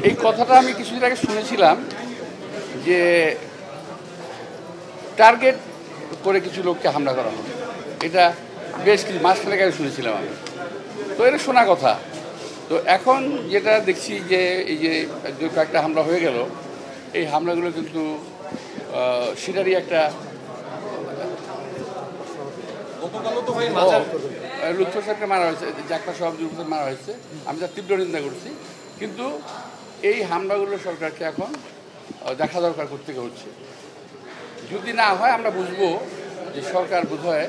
এই কথাটা আমি কিছুদিন আগে শুনেছিলাম যে টার্গেট করে কিছু লোককে হামলা করা হবে। এটা বেশ কিছু মাসখানেক আগে শুনেছিলাম আমি। তো এটা শোনা কথা। তো এখন যেটা দেখছি যে এই যে কয়েকটা হামলা হয়ে গেল, এই হামলাগুলো কিন্তু সেটারই একটা লুৎফর সাহেবকে মারা হয়েছে, জাকপা সভাপতির মারা হয়েছে, আমি তার তীব্র নিন্দা করছি। কিন্তু এই হামলাগুলো সরকারকে এখন দেখা দরকার করতে হচ্ছে। যদি না হয় আমরা বুঝবো যে সরকার বোধহয়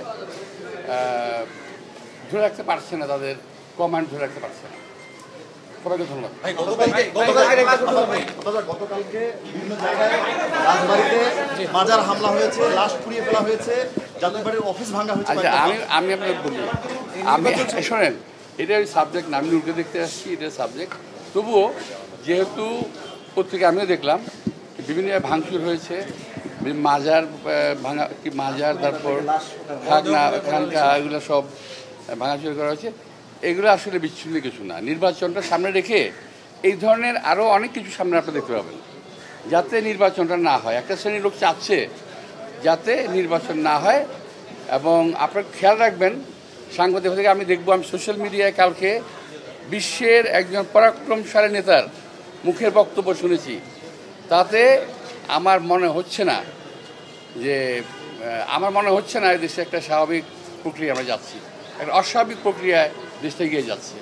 ধরে রাখতে পারছে না, তাদের কমান্ড ধরে রাখতে পারছে না। সবাইকে ধন্যবাদ। গতকালকে বিভিন্ন জায়গায় রাজবাড়িতে মাজার হামলা হয়েছে, লাশ পুড়িয়ে ফেলা হয়েছে, জাতীয়বাড়ির অফিস ভাঙা হয়েছে। আচ্ছা, আমি আপনাকে বলি, আমি শোনেন, এটা ওই সাবজেক্ট না, আমি উল্টে দেখতে আসছি, এটা সাবজেক্ট। তবুও যেহেতু পত্রিকা আমিও দেখলাম বিভিন্ন জায়গায় ভাঙচুর হয়েছে, মাজার ভাঙা, কি মাজার, তারপর খানকা, এগুলো সব ভাঙাচুরি করা হয়েছে। এগুলো আসলে বিচ্ছিন্ন কিছু না। নির্বাচনটা সামনে রেখে এই ধরনের আরও অনেক কিছু সামনে আপনি দেখতে পাবেন, যাতে নির্বাচনটা না হয়। একটা শ্রেণীর লোক চাচ্ছে যাতে নির্বাচন না হয়। এবং আপনার খেয়াল রাখবেন, সাংবাদিক থেকে আমি দেখব, আমি সোশ্যাল মিডিয়ায় কালকে বিশ্বের একজন পরাক্রমশালী নেতার মুখের বক্তব্য শুনেছি। তাতে আমার মনে হচ্ছে না এই দেশে একটা স্বাভাবিক প্রক্রিয়া আমরা যাচ্ছি, একটা অস্বাভাবিক প্রক্রিয়ায় দেশটা এগিয়ে যাচ্ছে।